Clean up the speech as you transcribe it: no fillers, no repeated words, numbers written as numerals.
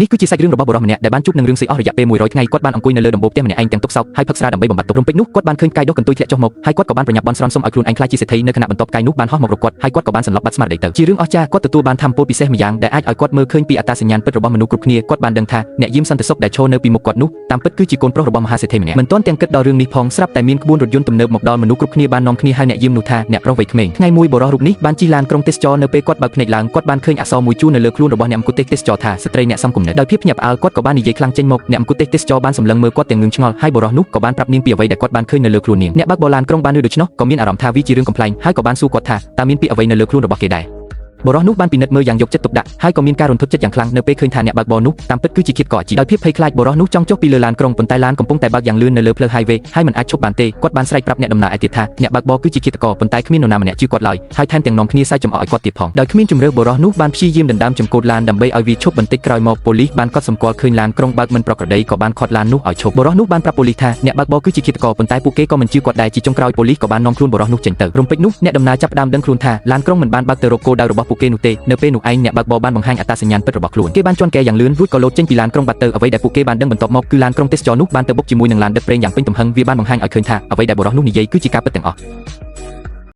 នេះគឺជាសាច់រឿងរបស់បុរសម្នាក់ដែលបានជួបនឹងរឿងសីអស់រយៈពេល100ថ្ងៃគាត់បានអង្គុយនៅលើដំបូលផ្ទះម្នាក់ឯងទាំងទុកសោកហើយផឹកស្រាដើម្បីបំបត្តិទុក្ខរំពេចនោះគាត់បានឃើញកាយដុសកន្ទុយធ្លាក់ចុះមកហើយគាត់ក៏បានប្រញាប់បន់ស្រន់សុំឲ្យខ្លួនឯងខ្លាចជាសេដ្ឋីនៅខណៈបន្ទាប់កាយនោះបានហោះមករកគាត់ហើយគាត់ក៏បានសន្លប់បាត់ស្មារតីទៅជារឿងអស្ចារ្យគាត់ទទួលបានធម៌ពលពិសេសម្យ៉ាងដែលអាចឲ្យគាត់មើលឃើញពីអត្តសញ្ញាណពិតរបស់មនុស្សគ្រប់គ្នាគាត់បានដឹងថាអ្នកយាមសន្តិសុខដែលឈរនៅពីមុខគាត់នោះតាមពិតគឺជាកូនប្រុសរបស់មហាសេដ្ឋីម្នាក់មិនទាន់ទាំងគិតដល់រឿងនេះផងស្រាប់តែមានក្បួនរថយន្តទំនើបមកដល់មនុស្សគ្រប់គ្នាបាននាំគ្នាហៅអ្នកយាមនោះថាអ្នកប្រុសវ័យក្មេងថ្ងៃមួយបុរសរូបនេះបានជិះឡានក្រុងទេសចរនៅពេលគាត់បើកភ្នែកឡើងគាត់បានឃើញអក្សរមួយជួរនៅលើខ្លួនរបស់អ្នកមង្គតទេសចរថាស្ត្រីអ្នកសំគំនិតដោយភាពភ្ញាក់ផ្អើលគាត់ក៏បាននិយាយខ្លាំងចេញមកអ្នកមង្គតទេសចរបានសម្លឹងមើលគាត់ទាំងងឿងឆ្ងល់ហើយបុរសនោះក៏បានប្រាប់នាងពីអ្វីដែលគាត់បានឃើញនៅលើខ្លួននាងអ្នកបើកបរឡានក្រុងបានឮដូច្នោះក៏មានអារម្មណ៍ថាវាជារឿងកំប្លែងហើយក៏បានសួរគាត់ថាតើមានពាក្យអ្វីនៅលើខ្លួនរបស់គេដែរបុរសនោះបានពិនិត្យមើលយ៉ាងយកចិត្តទុកដាក់ហើយក៏មានការរន្ធត់ចិត្តយ៉ាងខ្លាំងនៅពេលឃើញថាអ្នកបើកបរនោះតាមពិតគឺជាគៀតកោអាជីដោយភាពភ័យខ្លាចបុរសនោះចង់ចុះពីលើឡានក្រុងប៉ុន្តែឡានកំពុងតែបើកយ៉ាងលឿននៅលើផ្លូវ highway ហើយមិនអាចឈប់បានទេគាត់បានស្រែកប្រាប់អ្នកដំណើរឯទៀតថាអ្នកបើកបរគឺជាគៀតកោប៉ុន្តែគ្មាននរណាម្នាក់ជឿគាត់ឡើយហើយថែមទាំងនាំគ្នាសើចចំអកឲ្យគាត់ទៀតផងដោយគ្មានជំរឿបុរសនោះបានព្យាយាមដណ្ដើមចំកូតឡានដើម្បីឲ្យវាឈប់បន្តិចក្រោយមកប៉ូលីសបានកត់សម្គាល់ឃើញឡានក្រុងបើកមិនប្រក្រតីក៏បានខាត់ឡាននោះឲ្យឈប់បុរសនោះបានប្រាប់ប៉ូលីសថាអ្នកបើកបរគឺជាគៀតកោប៉ុន្តែពួកគេក៏មិនជឿគាត់ដែរជាចុងក្រោយប៉ូលីសក៏បាននាំខ្លួនបុរសនោះចេញទៅរំពេចនោះអ្នកដំណើរចាប់ផ្ដើមដឹងខ្លួនថាឡានក្រុងមិនបានបើកទៅរកគោលដៅរបស់ពួកគេនោះទេនៅពេលនោះឯងអ្នកបើកបរបានបង្ហាញអត្តសញ្ញាណពិតរបស់ខ្លួនគេបានជន់កែយ៉ាងលឿនរួចក៏លោតចេញពីឡានក្រុងបាត់ទៅអ្វីដែលពួកគេបានដឹងបន្ទាប់មកគឺឡានក្រុងទេសចរនោះបានទៅបុកជាមួយនឹងឡានដឹកប្រេងយ៉ាងពេញទំហឹងវាបានបង្ហាញឲ្យឃើញថាអ្វីដែលបុរសនោះនិយាយគឺជាការពិតទាំងអស់